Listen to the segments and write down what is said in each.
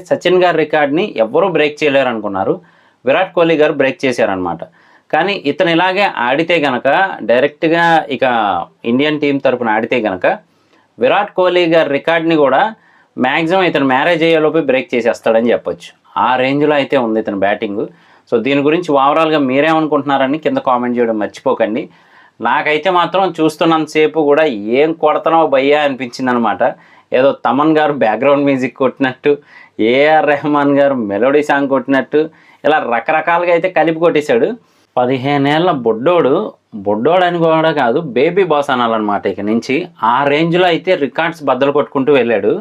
సచిన్ గారి రికార్డ్ని ఎవ్వరూ బ్రేక్ చేయలేరు అనుకున్నారు. విరాట్ కోహ్లీ గారు బ్రేక్ చేశారనమాట. కానీ ఇతను ఇలాగే ఆడితే గనక డైరెక్ట్గా ఇక ఇండియన్ టీం తరపున ఆడితే గనక విరాట్ కోహ్లీ గారి రికార్డ్ని కూడా మ్యాక్సిమం ఇతను మ్యారేజ్ అయ్యేలోపే బ్రేక్ చేసేస్తాడని చెప్పొచ్చు. ఆ రేంజ్లో అయితే ఉంది ఇతను బ్యాటింగ్. సో దీని గురించి ఓవరాల్గా మీరేమనుకుంటున్నారని కింద కామెంట్ చేయడం మర్చిపోకండి. నాకైతే మాత్రం చూస్తున్నంతసేపు కూడా ఏం కొడతానో భయ్యా అనిపించింది అనమాట. ఏదో తమన్ గారు బ్యాక్గ్రౌండ్ మ్యూజిక్ కొట్టినట్టు, ఏఆర్ రెహమాన్ గారు మెలోడీ సాంగ్ కొట్టినట్టు ఇలా రకరకాలుగా అయితే కలిపి కొట్టేశాడు. 15 ఏళ్ల బొడ్డోడు అని కూడా కాదు, బేబీ బాస్ అనాలన్నమాట ఇక నుంచి. ఆ రేంజ్లో అయితే రికార్డ్స్ బద్దలు కొట్టుకుంటూ వెళ్ళాడు.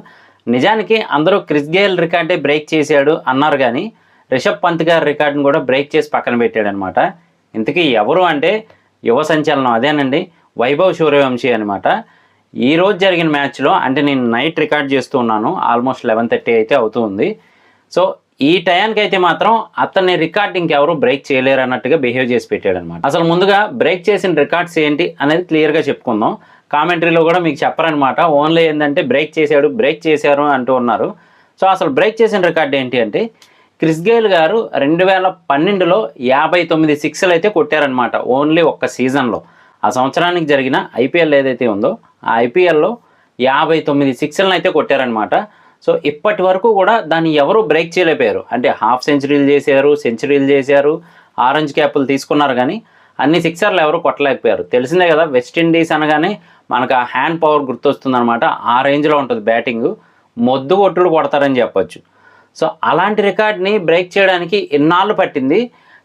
నిజానికి అందరూ క్రిస్ గేల్ రికార్డే బ్రేక్ చేశాడు అన్నారు, కానీ రిషబ్ పంత్ గారి రికార్డును కూడా బ్రేక్ చేసి పక్కన పెట్టాడు అనమాట. ఇంతకీ ఎవరు అంటే యువ సంచలనం అదేనండి, వైభవ్ సూర్యవంశీ అనమాట. ఈరోజు జరిగిన మ్యాచ్లో, అంటే నేను నైట్ రికార్డ్ చేస్తూ ఉన్నాను, ఆల్మోస్ట్ 11:30 అయితే అవుతుంది. సో ఈ టైంకి అయితే మాత్రం అతని రికార్డ్ ఇంకెవరు బ్రేక్ చేయలేరు అన్నట్టుగా బిహేవ్ చేసి పెట్టాడు అనమాట. అసలు ముందుగా బ్రేక్ చేసిన రికార్డ్స్ ఏంటి అనేది క్లియర్గా చెప్పుకుందాం. కామెంటరీలో కూడా మీకు చెప్పరనమాట, ఓన్లీ ఏంటంటే బ్రేక్ చేశారు అంటూ ఉన్నారు. సో అసలు బ్రేక్ చేసిన రికార్డ్ ఏంటి అంటే, క్రిస్ గేల్ గారు 2012లో 59 సిక్స్లు అయితే కొట్టారనమాట, ఓన్లీ ఒక్క సీజన్లో. ఆ సంవత్సరానికి జరిగిన ఐపీఎల్ ఏదైతే ఉందో ఆ ఐపీఎల్లో 59 సిక్స్లను అయితే కొట్టారనమాట. సో ఇప్పటి వరకు కూడా దాన్ని ఎవరు బ్రేక్ చేయలేకపోయారు. అంటే హాఫ్ సెంచరీలు చేశారు, సెంచరీలు చేశారు, ఆరెంజ్ క్యాపులు తీసుకున్నారు, కానీ అన్ని సిక్సర్లు ఎవరు కొట్టలేకపోయారు. తెలిసిందే కదా, వెస్టిండీస్ అనగానే మనకు ఆ హ్యాండ్ పవర్ గుర్తొస్తుందన్నమాట. ఆ రేంజ్లో ఉంటుంది బ్యాటింగ్, మొద్దు కొట్టుడు కొడతారని చెప్పొచ్చు. సో అలాంటి రికార్డ్ని బ్రేక్ చేయడానికి ఇన్నాళ్ళు పట్టింది,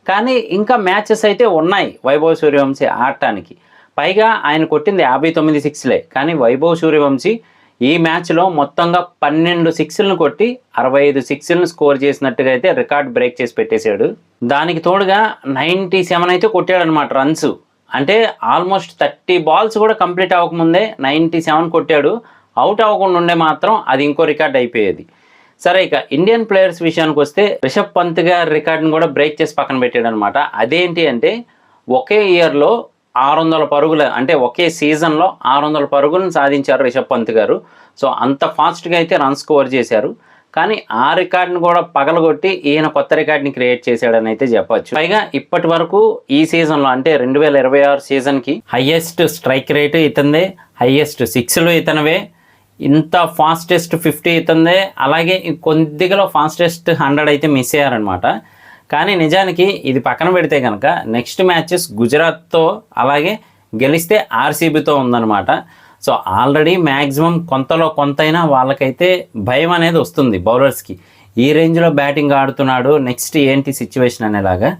కానీ ఇంకా మ్యాచెస్ అయితే ఉన్నాయి వైభవ్ సూర్యవంశీ ఆడటానికి. పైగా ఆయన కొట్టింది 59 సిక్స్లే, కానీ వైభవ్ సూర్యవంశీ ఈ మ్యాచ్లో మొత్తంగా 12 సిక్స్లను కొట్టి 65 సిక్స్లను స్కోర్ చేసినట్టుగా అయితే రికార్డ్ బ్రేక్ చేసి పెట్టేశాడు. దానికి తోడుగా 97 అయితే కొట్టాడనమాట రన్స్. అంటే ఆల్మోస్ట్ 30 బాల్స్ కూడా కంప్లీట్ అవ్వకముందే 97 కొట్టాడు. అవుట్ అవ్వకుండా ఉండే మాత్రం అది ఇంకో రికార్డ్ అయిపోయేది. సరే, ఇక ఇండియన్ ప్లేయర్స్ విషయానికి వస్తే రిషబ్ పంత్ గారి రికార్డును కూడా బ్రేక్ చేసి పక్కన పెట్టాడు అనమాట. అదేంటి అంటే, ఒకే ఇయర్లో 600 పరుగులు, అంటే ఒకే సీజన్లో 600 పరుగులను సాధించారు రిషబ్ పంత్ గారు. సో అంత ఫాస్ట్గా అయితే రన్స్ స్కోర్ చేశారు. కానీ ఆ రికార్డును కూడా పగలగొట్టి ఈయన కొత్త రికార్డుని క్రియేట్ చేశాడని అయితే చెప్పచ్చు. పైగా ఇప్పటి వరకు ఈ సీజన్లో, అంటే 2026 సీజన్కి హయ్యెస్ట్ స్ట్రైక్ రేటు ఇతందే, హయ్యెస్ట్ సిక్స్లు ఇతనవే, ఇంత ఫాస్టెస్ట్ 50 ఇతందే, అలాగే కొద్దిగా ఫాస్టెస్ట్ 100 అయితే మిస్ అయ్యారనమాట. కానీ నిజానికి ఇది పక్కన పెడితే కనుక నెక్స్ట్ మ్యాచెస్ గుజరాత్తో, అలాగే గెలిస్తే ఆర్సీబీతో ఉందన్నమాట. సో ఆల్రెడీ మ్యాక్సిమం కొంతలో కొంతైనా వాళ్ళకైతే భయం అనేది వస్తుంది బౌలర్స్కి, ఈ రేంజ్లో బ్యాటింగ్ ఆడుతున్నాడు, నెక్స్ట్ ఏంటి సిచ్యువేషన్ అనేలాగా.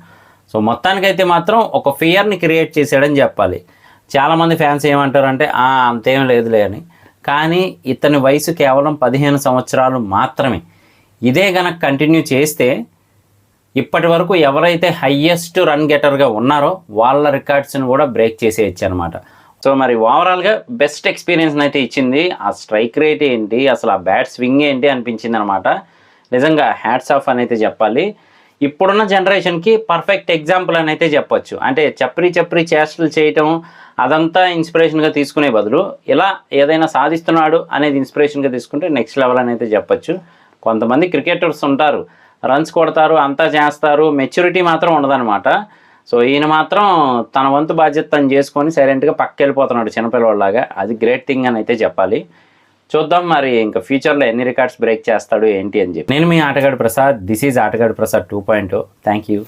సో మొత్తానికైతే మాత్రం ఒక ఫియర్ని క్రియేట్ చేశాడని చెప్పాలి. చాలామంది ఫ్యాన్స్ ఏమంటారంటే అంతేం లేదులే అని. కానీ ఇతని వయసు కేవలం 15 సంవత్సరాలు మాత్రమే. ఇదే గనక కంటిన్యూ చేస్తే ఇప్పటి వరకు ఎవరైతే హయ్యెస్ట్ రన్ గెటర్గా ఉన్నారో వాళ్ళ రికార్డ్స్ని కూడా బ్రేక్ చేసేయచ్చు అనమాట. సో మరి ఓవరాల్గా బెస్ట్ ఎక్స్పీరియన్స్ని అయితే ఇచ్చింది. ఆ స్ట్రైక్ రేట్ ఏంటి, అసలు ఆ బ్యాట్ స్వింగ్ ఏంటి అనిపించింది అనమాట. నిజంగా హ్యాట్స్ ఆఫ్ అని అయితే చెప్పాలి. ఇప్పుడున్న జనరేషన్కి పర్ఫెక్ట్ ఎగ్జాంపుల్ అని అయితే చెప్పొచ్చు. అంటే చప్రీ చేష్టలు చేయటం అదంతా ఇన్స్పిరేషన్గా తీసుకునే బదులు ఇలా ఏదైనా సాధిస్తున్నాడు అనేది ఇన్స్పిరేషన్గా తీసుకుంటే నెక్స్ట్ లెవెల్ అని అయితే చెప్పొచ్చు. కొంతమంది క్రికెటర్స్ ఉంటారు, రన్స్ కొడతారు, అంతా చేస్తారు, మెచ్యూరిటీ మాత్రం ఉండదన్నమాట. సో ఈయన మాత్రం తన వంతు బాధ్యత తను చేసుకొని సైలెంట్గా పక్కెళ్ళిపోతున్నాడు చిన్నపిల్లవాళ్ళలాగా. అది గ్రేట్ థింగ్ అని అయితే చెప్పాలి. చూద్దాం మరి ఇంకా ఫ్యూచర్లో ఎన్ని రికార్డ్స్ బ్రేక్ చేస్తాడు ఏంటి అని చెప్పి. నేను మీ ఆటగాడు ప్రసాద్. దిస్ ఈజ్ ఆటగాడు ప్రసాద్ 2.0. Thank you.